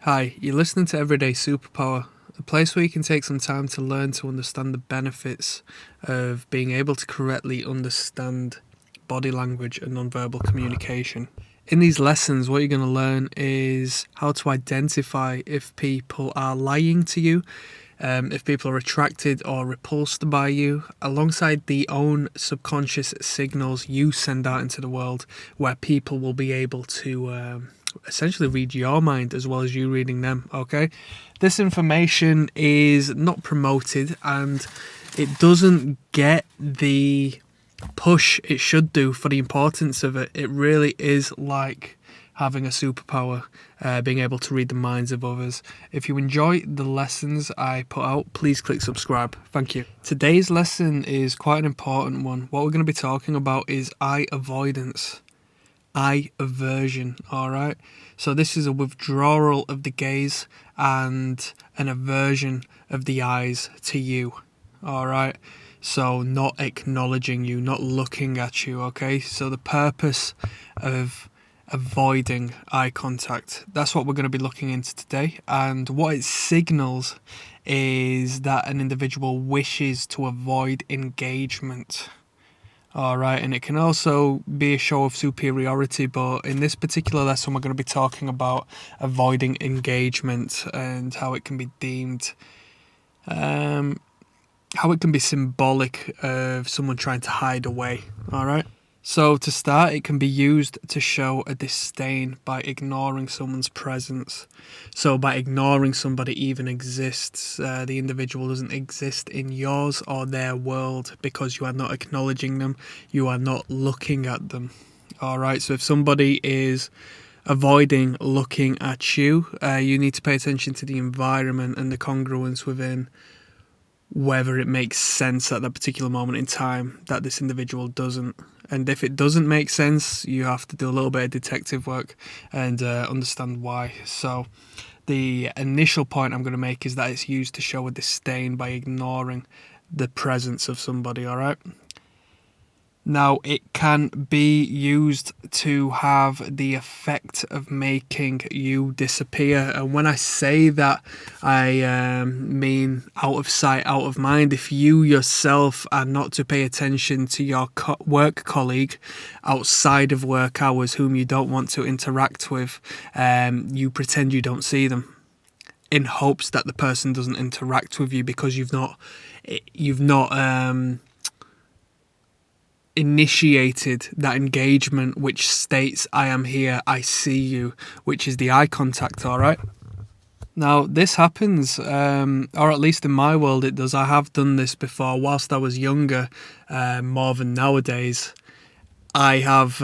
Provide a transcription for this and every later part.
Hi, you're listening to Everyday Superpower, a place where you can take some time to learn to understand the benefits of being able to correctly understand body language and nonverbal communication. In these lessons, what you're going to learn is how to identify if people are lying to you, if people are attracted or repulsed by you, alongside the own subconscious signals you send out into the world, where people will be able to essentially read your mind as well as you reading them. Okay, this information is not promoted and it doesn't get the push it should do for the importance of it. It really is like having a superpower, being able to read the minds of others. If you enjoy the lessons I put out, please click subscribe. Thank you. Today's lesson is quite an important one. What we're going to be talking about is eye avoidance. Eye aversion, alright? So this is a withdrawal of the gaze and an aversion of the eyes to you, alright? So not acknowledging you, not looking at you, okay? So the purpose of avoiding eye contact, that's what we're going to be looking into today. And what it signals is that an individual wishes to avoid engagement. Alright, and it can also be a show of superiority, but in this particular lesson we're going to be talking about avoiding engagement and how it can be deemed, how it can be symbolic of someone trying to hide away. Alright, so to start, it can be used to show a disdain by ignoring someone's presence. So by ignoring somebody even exists, the individual doesn't exist in yours or their world because you are not acknowledging them, you are not looking at them. Alright, so if somebody is avoiding looking at you, you need to pay attention to the environment and the congruence within, whether it makes sense at that particular moment in time that this individual doesn't. And if it doesn't make sense, you have to do a little bit of detective work and understand why. So the initial point I'm going to make is that it's used to show a disdain by ignoring the presence of somebody, alright? Now, it can be used to have the effect of making you disappear. And when I say that, I mean out of sight, out of mind. If you yourself are not to pay attention to your work colleague outside of work hours whom you don't want to interact with, you pretend you don't see them in hopes that the person doesn't interact with you because you've not initiated that engagement which states I am here, I see you, which is the eye contact, alright? Now this happens, or at least in my world it does. I have done this before whilst I was younger, more than nowadays. I have,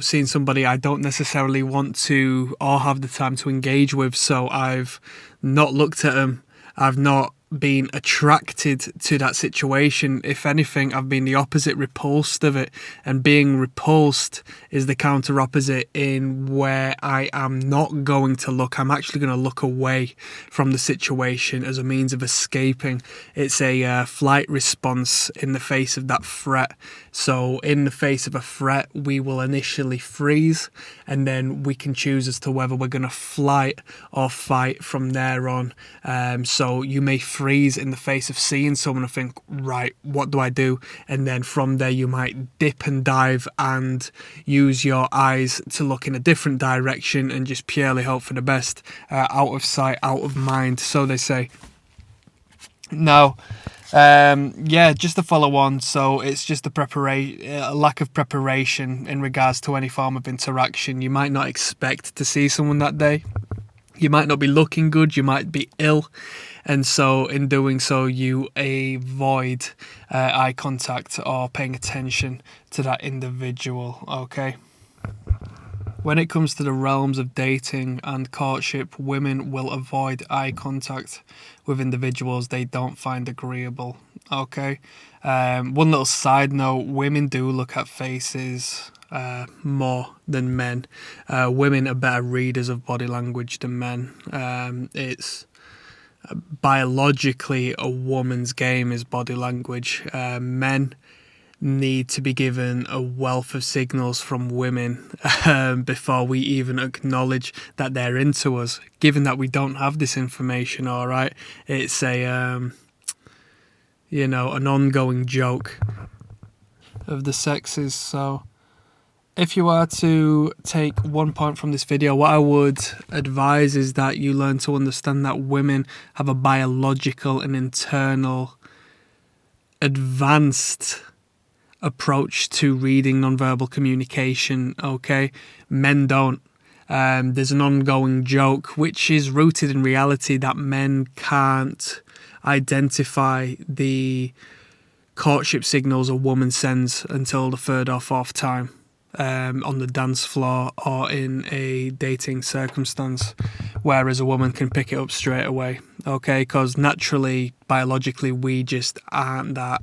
seen somebody I don't necessarily want to or have the time to engage with, so I've not looked at them. I've not been attracted to that situation. If anything, I've been the opposite, repulsed of it. And being repulsed is the counter opposite in where I am not going to look. I'm actually going to look away from the situation as a means of escaping. It's a flight response in the face of that threat. So in the face of a threat, we will initially freeze, and then we can choose as to whether we're going to flight or fight from there on. So you may freeze in the face of seeing someone and think, right, what do I do? And then from there you might dip and dive and use your eyes to look in a different direction and just purely hope for the best. Out of sight, out of mind, so they say. Now, just to follow on, so it's just a lack of preparation in regards to any form of interaction. You might not expect to see someone that day. You might not be looking good, you might be ill, and so in doing so you avoid eye contact or paying attention to that individual, okay? When it comes to the realms of dating and courtship, women will avoid eye contact with individuals they don't find agreeable, okay? One little side note, women do look at faces more than men. Women are better readers of body language than men. It's biologically a woman's game is body language. Men, need to be given a wealth of signals from women before we even acknowledge that they're into us, given that we don't have this information. All right, it's a an ongoing joke of the sexes. So if you are to take one point from this video, what I would advise is that you learn to understand that women have a biological and internal advanced approach to reading nonverbal communication. Okay, men don't. There's an ongoing joke which is rooted in reality that men can't identify the courtship signals a woman sends until the third or fourth time on the dance floor or in a dating circumstance, whereas a woman can pick it up straight away. Okay, because naturally, biologically, we just aren't that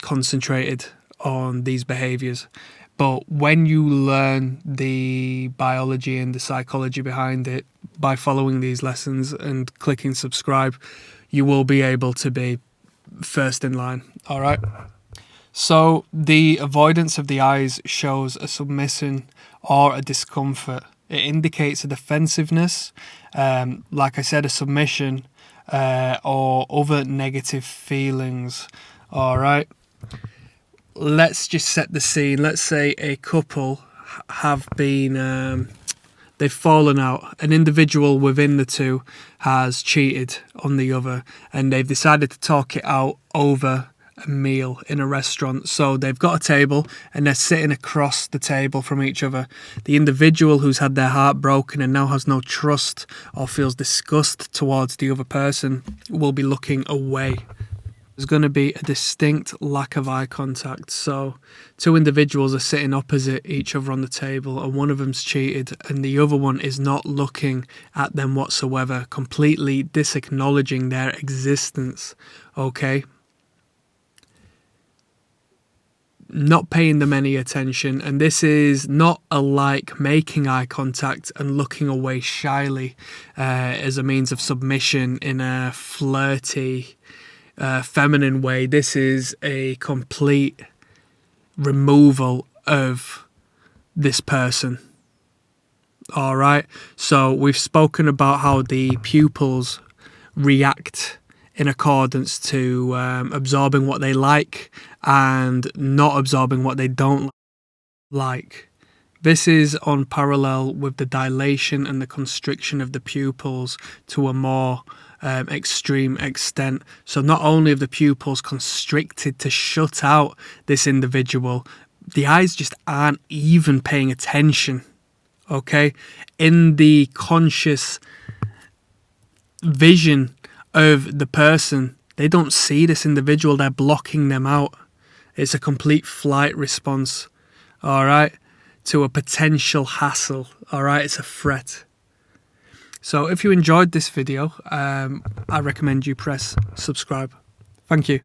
concentrated on these behaviors. But when you learn the biology and the psychology behind it by following these lessons and clicking subscribe, you will be able to be first in line. All right. So the avoidance of the eyes shows a submission or a discomfort. It indicates a defensiveness, like I said, a submission or other negative feelings. All right. Let's just set the scene. Let's say a couple have been, they've fallen out. An individual within the two has cheated on the other, and they've decided to talk it out over a meal in a restaurant. So they've got a table and they're sitting across the table from each other. The individual who's had their heart broken and now has no trust or feels disgust towards the other person will be looking away. There's going to be a distinct lack of eye contact. So two individuals are sitting opposite each other on the table, and one of them's cheated and the other one is not looking at them whatsoever, completely disacknowledging their existence. Okay, not paying them any attention. And this is not alike making eye contact and looking away shyly as a means of submission in a flirty, feminine way. This is a complete removal of this person. All right. So we've spoken about how the pupils react in accordance to absorbing what they like and not absorbing what they don't like. This is on parallel with the dilation and the constriction of the pupils to a more extreme extent. So not only have the pupils constricted to shut out this individual, the eyes just aren't even paying attention. Okay, in the conscious vision of the person, they don't see this individual, they're blocking them out. It's a complete flight response, all right, to a potential hassle. All right, it's a threat. So if you enjoyed this video, I recommend you press subscribe. Thank you.